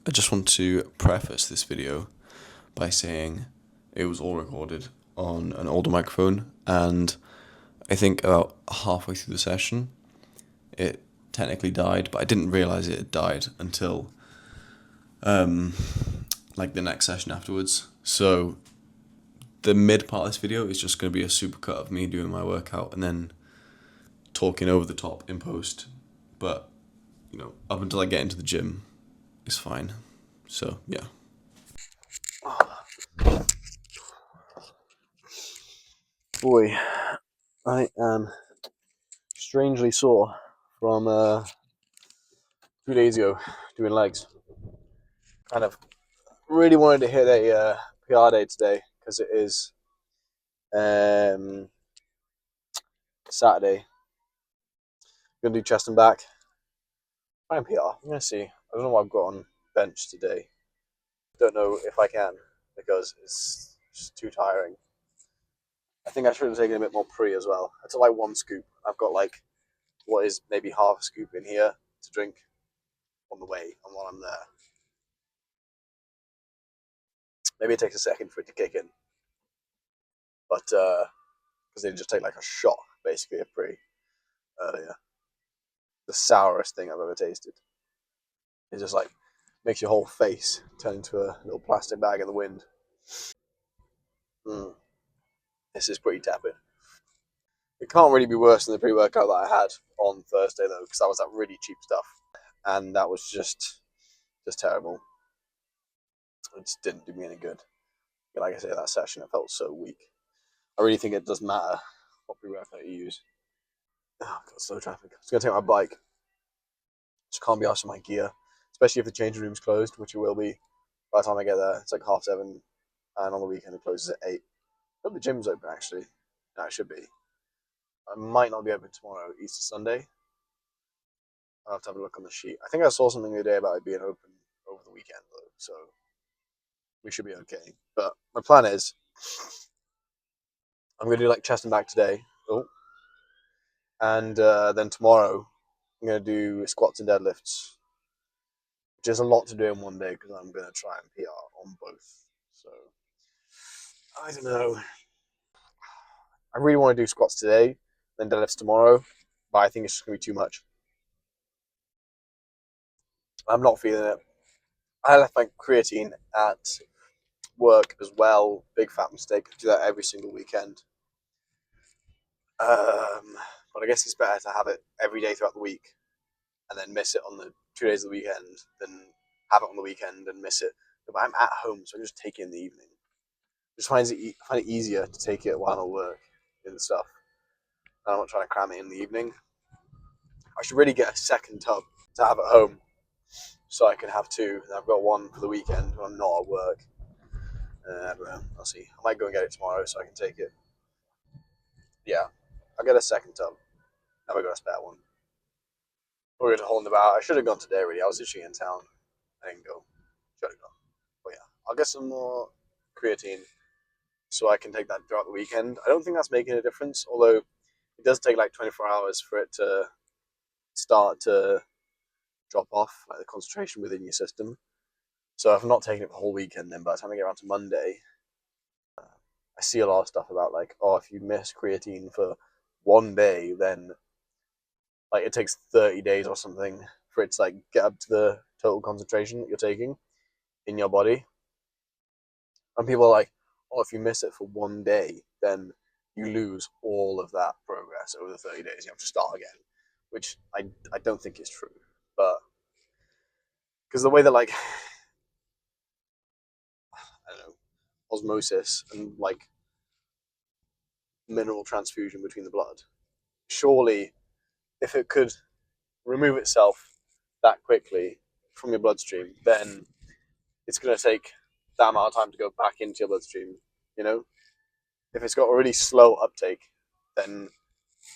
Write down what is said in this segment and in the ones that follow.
I just want to preface this video by saying it was all recorded on an older microphone, and I think about halfway through the session, it technically died, but I didn't realize it had died until like the next session afterwards. So the mid part of this video is just going to be a supercut of me doing my workout and then talking over the top in post. But up until I get into the gym, it's fine. So yeah. Boy, I am strangely sore from 2 days ago doing legs. Kind of really wanted to hit a PR day today because it is um, Saturday. I'm gonna do chest and back. Fine PR. I'm gonna see. I don't know what I've got on bench today. Don't know if I can because it's just too tiring. I think I should have taken a bit more pre as well. I took like one scoop. I've got like what is maybe half a scoop in here to drink on the way and while I'm there. Maybe it takes a second for it to kick in, but because they just take like a shot basically of pre earlier. The sourest thing I've ever tasted. It just like makes your whole face turn into a little plastic bag in the wind. Mm. This is pretty tepid. It can't really be worse than the pre-workout that I had on Thursday though, because that was that really cheap stuff, and that was just terrible. It just didn't do me any good. Like I say, that session it felt so weak. I really think it does matter what pre-workout you use. Oh god, slow traffic. I was gonna take my bike. Just can't be asked for my gear, especially if the changing room's closed, which it will be by the time I get there. It's like 7:30, and on the weekend it closes at 8. I hope the gym's open actually. No, it should be. I might not be open tomorrow, Easter Sunday. I'll have to have a look on the sheet. I think I saw something the other day about it being open over the weekend though, so we should be okay. But my plan is I'm gonna do like chest and back today. Oh, and then tomorrow I'm gonna do squats and deadlifts, which is a lot to do in one day because I'm gonna try and PR on both. So I don't know. I really want to do squats today, then deadlifts tomorrow, but I think it's just gonna be too much. I'm not feeling it. I left my creatine at work as well. Big fat mistake. I do that every single weekend. But I guess it's better to have it every day throughout the week and then miss it on the 2 days of the weekend than have it on the weekend and miss it. But I'm at home, so I just take it in the evening. Just find it easier to take it while I'm at work and stuff. And I'm not trying to cram it in the evening. I should really get a second tub to have at home so I can have two. And I've got one for the weekend when I'm not at work. I don't know. I'll see. I might go and get it tomorrow so I can take it. Yeah, I'll get a second tub. Never got a spare one. We're going to hold about. I should have gone today, really. I was literally in town. I didn't go. Should have gone. But yeah, I'll get some more creatine so I can take that throughout the weekend. I don't think that's making a difference, although it does take like 24 hours for it to start to drop off, like the concentration within your system. So if I'm not taking it the whole weekend, then by the time I get around to Monday, I see a lot of stuff about like, oh, if you miss creatine for one day, then like it takes 30 days or something for it to like get up to the total concentration that you're taking in your body. And people are like, oh, if you miss it for one day, then you lose all of that progress over the 30 days. You have to start again, which I don't think is true. But because the way that like, I don't know, osmosis and like mineral transfusion between the blood, surely if it could remove itself that quickly from your bloodstream, then it's going to take that amount of time to go back into your bloodstream. You know, if it's got a really slow uptake, then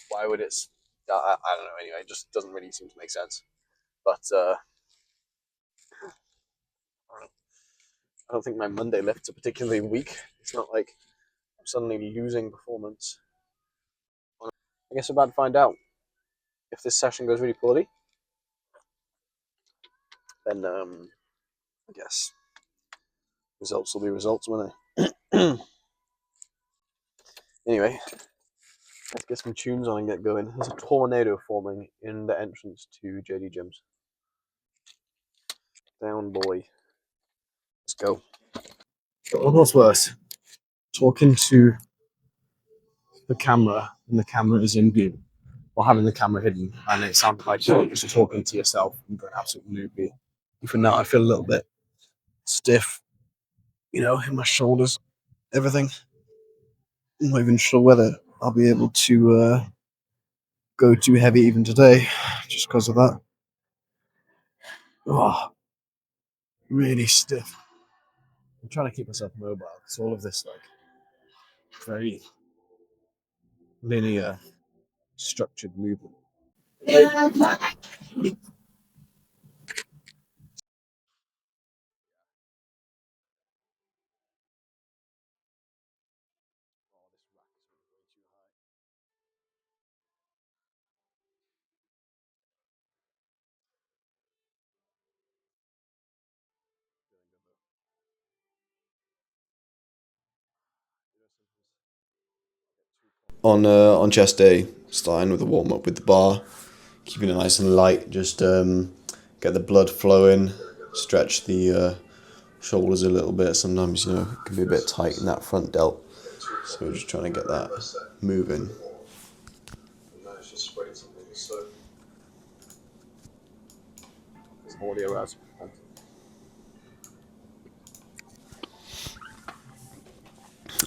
why would it? I don't know. Anyway, it just doesn't really seem to make sense. But I don't think my Monday lifts are particularly weak. It's not like I'm suddenly losing performance. I guess we're about to find out. If this session goes really poorly, then I guess results will be results, won't they? Anyway, let's get some tunes on and get going. There's a tornado forming in the entrance to JD Gyms. Down, boy. Let's go. What's worse? Talking to the camera and the camera is in view, or having the camera hidden, and it sounds like you're just talking to yourself and going absolutely loopy. Even now, I feel a little bit stiff, in my shoulders, everything. I'm not even sure whether I'll be able to go too heavy even today, just because of that. Oh, really stiff. I'm trying to keep myself mobile because all of this, very linear, structured movement. On chest day, starting with a warm up with the bar, keeping it nice and light. Just get the blood flowing, stretch the shoulders a little bit. Sometimes it can be a bit tight in that front delt, so we're just trying to get that moving.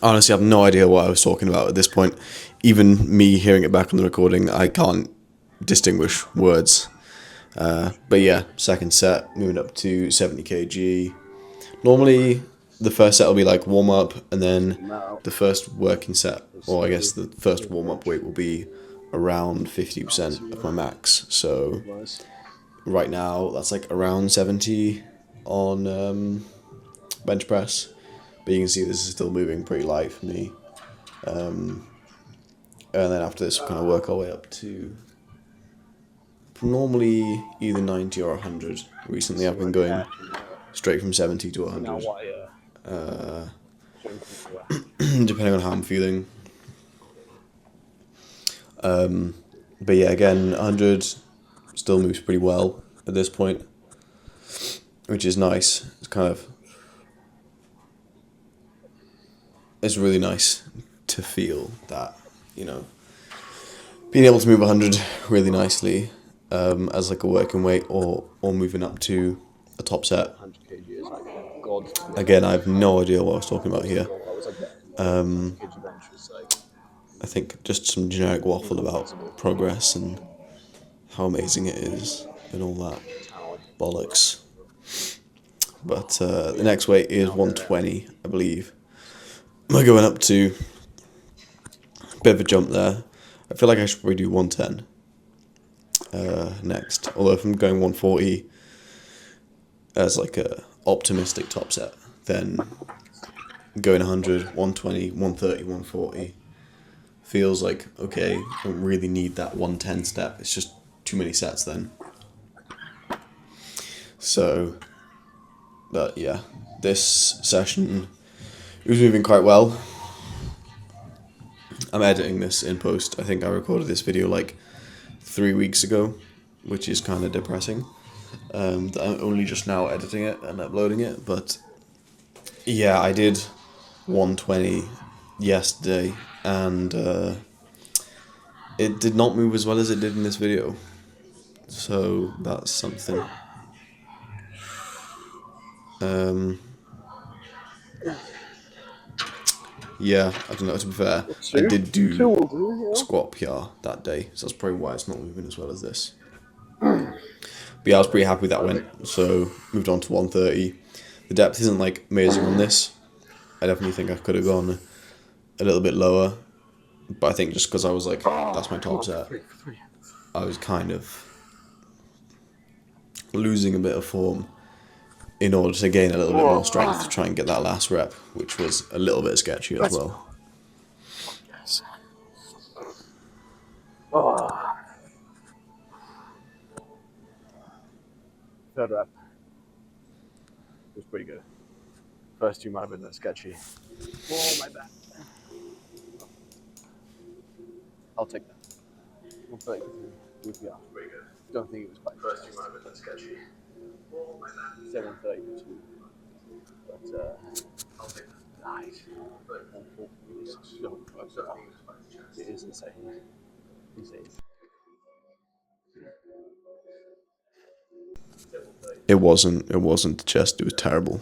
Honestly, I have no idea what I was talking about at this point. Even me hearing it back on the recording, I can't distinguish words. But yeah, second set, moving up to 70 kg. Normally, the first set will be like warm up, and then the first working set, or I guess the first warm up weight will be around 50% of my max. So right now, that's like around 70 on bench press. But you can see this is still moving pretty light for me. And then after this, we'll kind of work our way up to normally either 90 or 100. Recently, I've been going straight from 70 to 100, depending on how I'm feeling. But yeah, again, 100 still moves pretty well at this point, which is nice. It's really nice to feel that, you know, being able to move 100 really nicely as like a working weight or moving up to a top set. Again, I have no idea what I was talking about here. I think just some generic waffle about progress and how amazing it is and all that bollocks. But the next weight is 120, I believe. We're going up to a bit of a jump there. I feel like I should probably do 110 next. Although if I'm going 140 as like a optimistic top set, then going 100, 120, 130, 140 feels like, okay, I don't really need that 110 step. It's just too many sets then. So, but yeah, this session it was moving quite well. I'm editing this in post. I think I recorded this video like 3 weeks ago, which is kind of depressing. That I'm only just now editing it and uploading it, but yeah, I did 120 yesterday, and it did not move as well as it did in this video. So that's something. Um, yeah, I don't know. To be fair, I did do squat PR that day, so that's probably why it's not moving as well as this. But yeah, I was pretty happy that went. So moved on to 130. The depth isn't like amazing on this. I definitely think I could have gone a little bit lower, but I think just because I was like, that's my top set, I was kind of losing a bit of form in order to gain a little bit more strength to try and get that last rep, which was a little bit sketchy as well. Third rep. was pretty good. First two might have been a bit sketchy. Oh, my bad. I'll take that. 132 BPR. Pretty good. Don't think it was quite. First two might have been a bit sketchy. Oh, my bad. 732. But, I'll take that. Nice. It is insane. Insane. It wasn't the chest, it was terrible.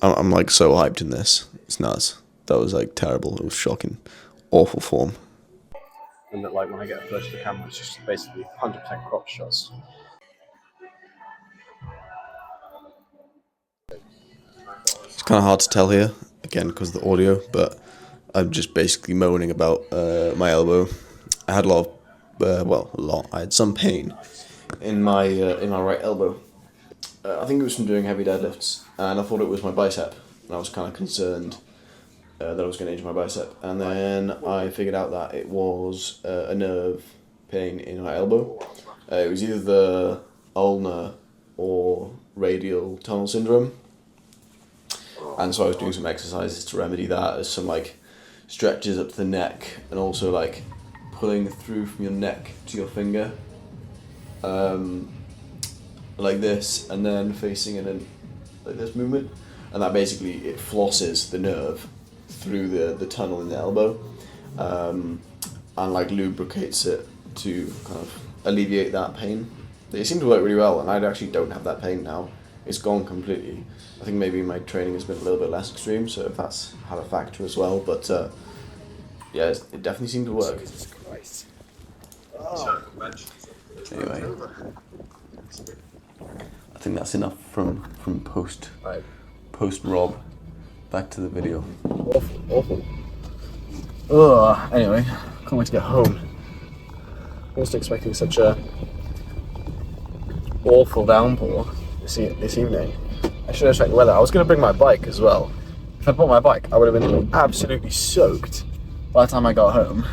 I'm like so hyped in this. It's nuts. That was like terrible. It was shocking. Awful form. And that, like, when I get close to the camera, it's just basically 100% crop shots. It's kind of hard to tell here, again, because of the audio, but I'm just basically moaning about my elbow. I had a lot of, I had some pain in my right elbow. I think it was from doing heavy deadlifts, and I thought it was my bicep, and I was kind of concerned that I was going to injure my bicep. And then I figured out that it was a nerve pain in my elbow. It was either the ulnar or radial tunnel syndrome. And so I was doing some exercises to remedy that. There's some like stretches up to the neck, and also like pulling through from your neck to your finger, like this, and then facing it in like this movement, and that basically it flosses the nerve through the tunnel in the elbow, and like lubricates it to kind of alleviate that pain. It seemed to work really well, and I actually don't have that pain now. It's gone completely. I think maybe my training has been a little bit less extreme, so if that's had a factor as well. But yeah, it definitely seemed to work. Jesus Christ. Oh. Anyway, I think that's enough from post Rob. Back to the video. Awful. Ugh. Anyway, can't wait to get home. I wasn't expecting such a awful downpour this evening. I should have checked the weather. I was going to bring my bike as well. If I brought my bike, I would have been absolutely soaked by the time I got home.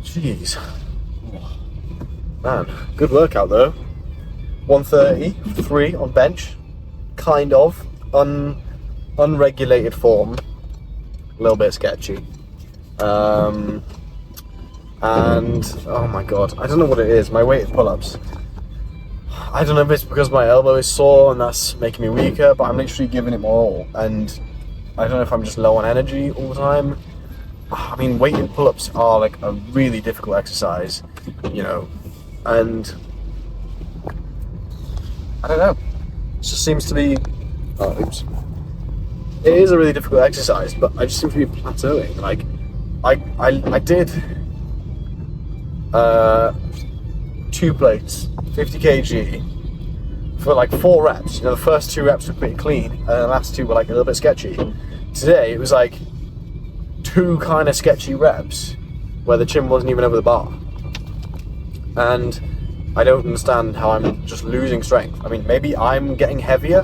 Jeez. Oh. Man, good workout though. 133 on bench. Kind of. Unregulated form. A little bit sketchy. And, oh my god, I don't know what it is. My weighted pull-ups. I don't know if it's because my elbow is sore and that's making me weaker, but I'm literally giving it my all. And I don't know if I'm just low on energy all the time. I mean, weighted pull-ups are like a really difficult exercise, you know, and I don't know. It just seems to be, It is a really difficult exercise, but I just seem to be plateauing. Like, I did 2 plates, 50 kg, for like 4 reps. You know, the first 2 reps were pretty clean, and the last 2 were like a little bit sketchy. Today, it was like 2 kind of sketchy reps, where the chin wasn't even over the bar. And I don't understand how I'm just losing strength. I mean, maybe I'm getting heavier,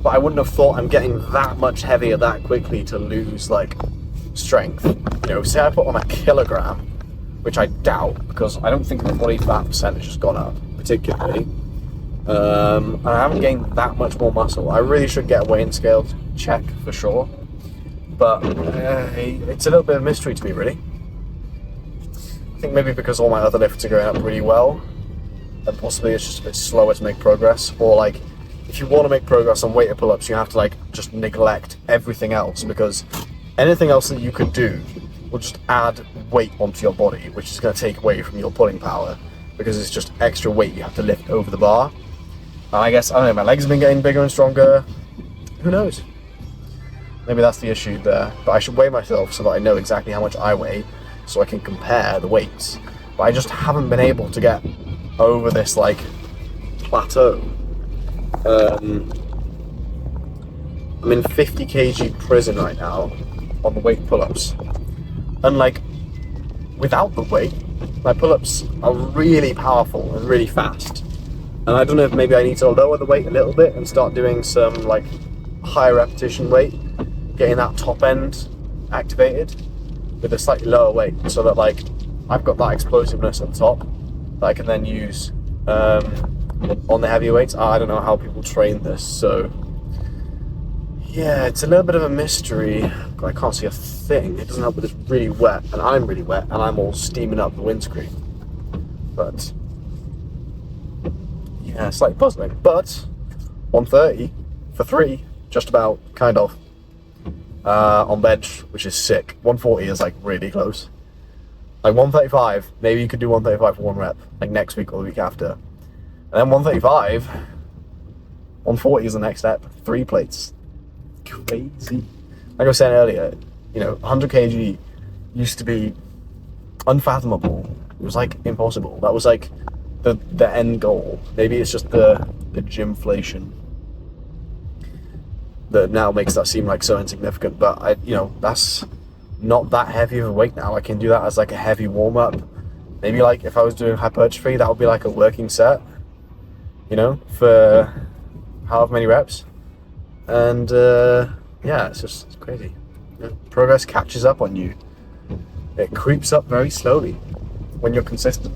but I wouldn't have thought I'm getting that much heavier that quickly to lose, like, strength. You know, say I put on a kilogram, which I doubt, because I don't think my body fat percentage has gone up, particularly. And I haven't gained that much more muscle. I really should get a weighing scale to check for sure. But it's a little bit of a mystery to me, really. I think maybe because all my other lifts are going up really well, and possibly it's just a bit slower to make progress. Or like, if you want to make progress on weighted pull-ups, you have to like just neglect everything else, because anything else that you could do will just add weight onto your body, which is going to take away from your pulling power, because it's just extra weight you have to lift over the bar. And I guess, I don't know, my legs have been getting bigger and stronger. Who knows? Maybe that's the issue there. But I should weigh myself so that I know exactly how much I weigh, so I can compare the weights. But I just haven't been able to get over this, like, plateau. I'm in 50 kg prison right now on the weight pull-ups. And, like, without the weight, my pull-ups are really powerful and really fast. And I don't know if maybe I need to lower the weight a little bit and start doing some, like, higher repetition weight, getting that top end activated with a slightly lower weight, so that like I've got that explosiveness at the top that I can then use on the heavy weights. I don't know how people train this, so yeah, it's a little bit of a mystery. I can't see a thing. It doesn't help that it's really wet, and I'm really wet, and I'm all steaming up the windscreen. But yeah, slightly puzzling. But 130 for 3, just about, kind of, on bench, which is sick. 140 is like really close. Like 135, maybe you could do 135 for 1 rep, like next week or the week after. And then 135, 140 is the next step. 3 plates. Crazy. Like I was saying earlier, 100 kg used to be unfathomable. It was like impossible. That was like the end goal. Maybe it's just the gymflation that now makes that seem like so insignificant. But that's not that heavy of a weight now. I can do that as like a heavy warm up. Maybe like if I was doing hypertrophy, that would be like a working set. For however many reps. And yeah, it's crazy. Progress catches up on you. It creeps up very slowly when you're consistent.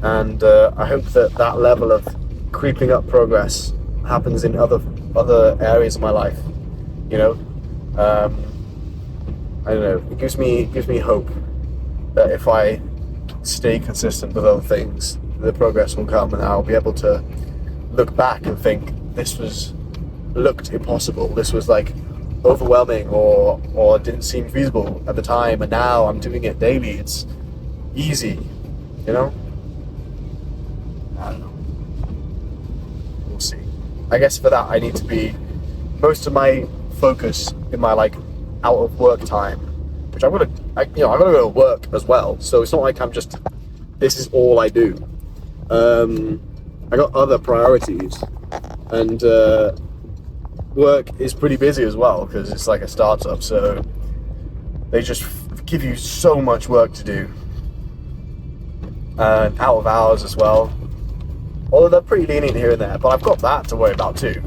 And I hope that level of creeping up progress happens in other areas of my life. I don't know. It gives me hope that if I stay consistent with other things, the progress will come, and I'll be able to look back and think this looked impossible. This was like overwhelming, or didn't seem feasible at the time, and now I'm doing it daily. It's easy, I don't know. We'll see. I guess for that I need to be most of my focus in my like out of work time, which I'm gonna go to work as well. So it's not like this is all I do. I got other priorities, and work is pretty busy as well because it's like a startup. So they just give you so much work to do, and out of hours as well. Although they're pretty lenient here and there, but I've got that to worry about too.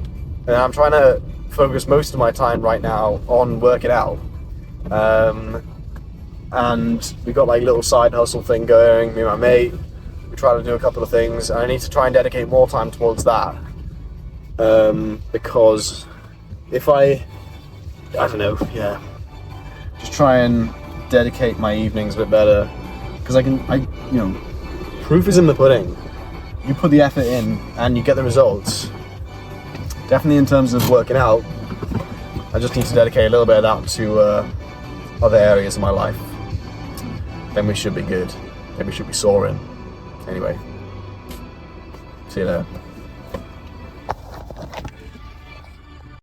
And I'm trying to focus most of my time right now on working out. And we got like a little side hustle thing going, me and my mate. We try to do a couple of things, and I need to try and dedicate more time towards that. Because if I don't know, yeah, just try and dedicate my evenings a bit better. Because proof is in the pudding. You put the effort in and you get the results. Definitely in terms of working out, I just need to dedicate a little bit of that to other areas of my life. Then we should be good. Then we should be soaring. Anyway, see you later.